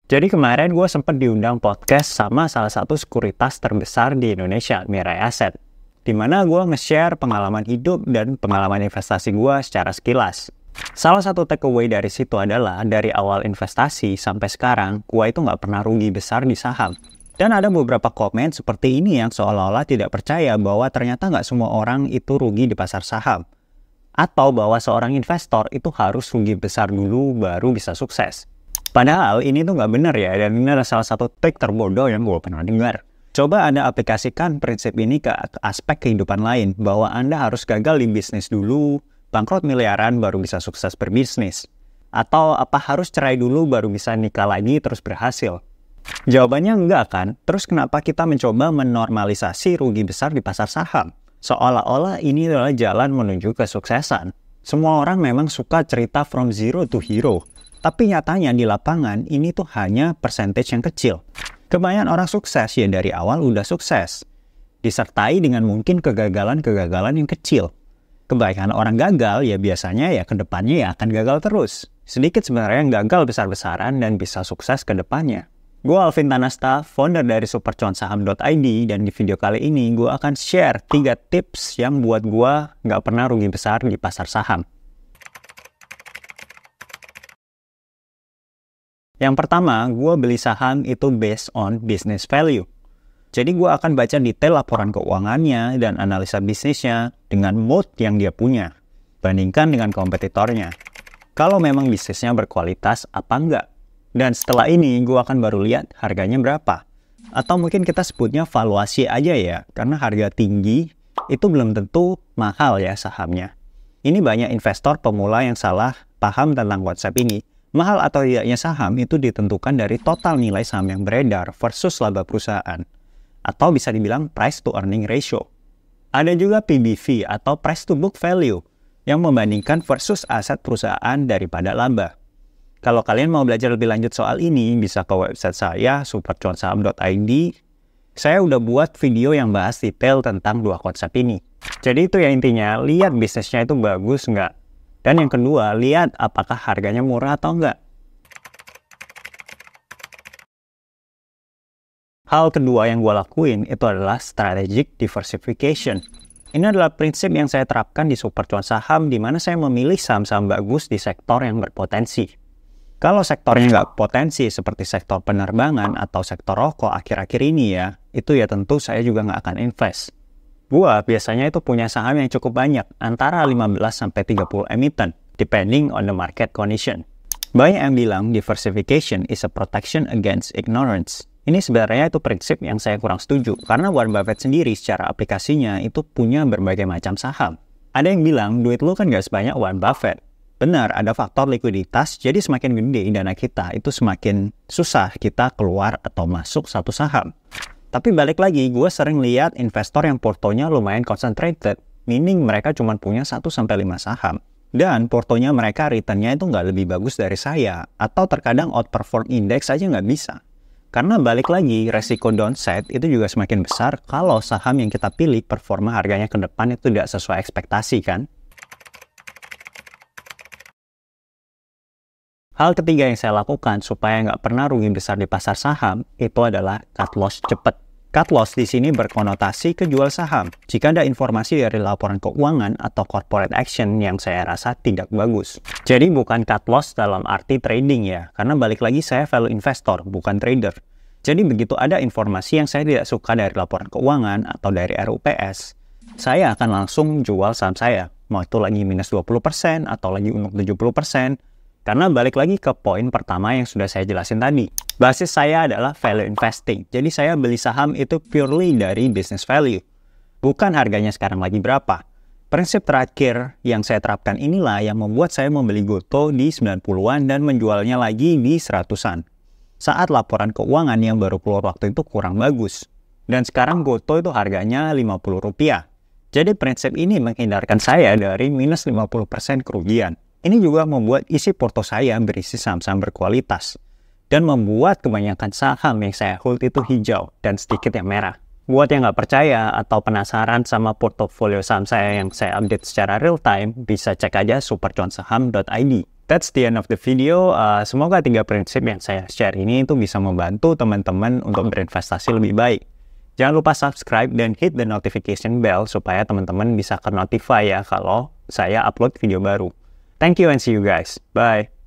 Jadi kemarin gue sempat diundang podcast sama salah satu sekuritas terbesar di Indonesia, Mirai Asset. Dimana gue nge-share pengalaman hidup dan pengalaman investasi gue secara sekilas. Salah satu takeaway dari situ adalah, dari awal investasi sampai sekarang, gue itu nggak pernah rugi besar di saham. Dan ada beberapa komen seperti ini yang seolah-olah tidak percaya bahwa ternyata nggak semua orang itu rugi di pasar saham. Atau bahwa seorang investor itu harus rugi besar dulu baru bisa sukses. Padahal ini tuh nggak benar ya, dan ini adalah salah satu trik terbodoh yang gue pernah dengar. Coba Anda aplikasikan prinsip ini ke aspek kehidupan lain, bahwa Anda harus gagal di bisnis dulu, bangkrut miliaran baru bisa sukses berbisnis. Atau apa harus cerai dulu baru bisa nikah lagi terus berhasil? Jawabannya enggak kan? Terus kenapa kita mencoba menormalisasi rugi besar di pasar saham? Seolah-olah ini adalah jalan menuju kesuksesan. Semua orang memang suka cerita from zero to hero. Tapi nyatanya di lapangan ini tuh hanya percentage yang kecil. Kebanyakan orang sukses ya dari awal udah sukses. Disertai dengan mungkin kegagalan-kegagalan yang kecil. Kebanyakan orang gagal ya biasanya ya kedepannya ya akan gagal terus. Sedikit sebenarnya yang gagal besar-besaran dan bisa sukses ke depannya. Gue Alvin Tanasta, founder dari supercuansaham.id, dan di video kali ini gue akan share 3 tips yang buat gue nggak pernah rugi besar di pasar saham. Yang pertama, gue beli saham itu based on business value. Jadi gue akan baca detail laporan keuangannya dan analisa bisnisnya dengan moat yang dia punya, bandingkan dengan kompetitornya. Kalau memang bisnisnya berkualitas apa enggak. Dan setelah ini gue akan baru lihat harganya berapa. Atau mungkin kita sebutnya valuasi aja ya, karena harga tinggi itu belum tentu mahal ya sahamnya. Ini banyak investor pemula yang salah paham tentang konsep ini. Mahal atau tidaknya saham itu ditentukan dari total nilai saham yang beredar versus laba perusahaan. Atau bisa dibilang price to earning ratio. Ada juga PBV atau price to book value yang membandingkan versus aset perusahaan daripada laba. Kalau kalian mau belajar lebih lanjut soal ini, bisa ke website saya, supercuansaham.id. Saya udah buat video yang bahas detail tentang 2 konsep ini. Jadi itu ya intinya, lihat bisnisnya itu bagus nggak. Dan yang kedua, lihat apakah harganya murah atau enggak. Hal kedua yang gue lakuin itu adalah strategic diversification. Ini adalah prinsip yang saya terapkan di Super Cuan Saham, di mana saya memilih saham-saham bagus di sektor yang berpotensi. Kalau sektornya nggak potensi seperti sektor penerbangan atau sektor rokok akhir-akhir ini ya, itu ya tentu saya juga nggak akan invest. Gua biasanya itu punya saham yang cukup banyak, antara 15-30 emiten, depending on the market condition. Banyak yang bilang diversification is a protection against ignorance. Ini sebenarnya itu prinsip yang saya kurang setuju, karena Warren Buffett sendiri secara aplikasinya itu punya berbagai macam saham. Ada yang bilang duit lu kan nggak sebanyak Warren Buffett. Benar, ada faktor likuiditas, jadi semakin gede dana kita, itu semakin susah kita keluar atau masuk satu saham. Tapi balik lagi, gue sering lihat investor yang portonya lumayan concentrated, meaning mereka cuma punya 1-5 saham. Dan portonya mereka returnnya itu nggak lebih bagus dari saya, atau terkadang outperform index aja nggak bisa. Karena balik lagi, resiko downside itu juga semakin besar kalau saham yang kita pilih performa harganya ke depan itu tidak sesuai ekspektasi kan. Hal ketiga yang saya lakukan supaya nggak pernah rugi besar di pasar saham itu adalah cut loss cepat. Cut loss di sini berkonotasi ke jual saham. Jika ada informasi dari laporan keuangan atau corporate action yang saya rasa tidak bagus. Jadi bukan cut loss dalam arti trading ya, karena balik lagi saya value investor, bukan trader. Jadi begitu ada informasi yang saya tidak suka dari laporan keuangan atau dari RUPS, saya akan langsung jual saham saya. Mau itu lagi minus 20% atau lagi untung 70%. Karena balik lagi ke poin pertama yang sudah saya jelasin tadi. Basis saya adalah value investing. Jadi saya beli saham itu purely dari business value. Bukan harganya sekarang lagi berapa. Prinsip terakhir yang saya terapkan inilah yang membuat saya membeli GoTo di 90-an dan menjualnya lagi di 100-an. Saat laporan keuangan yang baru keluar waktu itu kurang bagus. Dan sekarang GoTo itu harganya Rp50. Jadi prinsip ini menghindarkan saya dari minus 50% kerugian. Ini juga membuat isi porto saya berisi saham-saham berkualitas. Dan membuat kebanyakan saham yang saya hold itu hijau dan sedikit yang merah. Buat yang nggak percaya atau penasaran sama portofolio saham saya yang saya update secara real time, bisa cek aja supercuansaham.id. That's the end of the video. Semoga 3 prinsip yang saya share ini itu bisa membantu teman-teman untuk berinvestasi lebih baik. Jangan lupa subscribe dan hit the notification bell supaya teman-teman bisa ke-notify ya kalau saya upload video baru. Thank you and see you guys. Bye.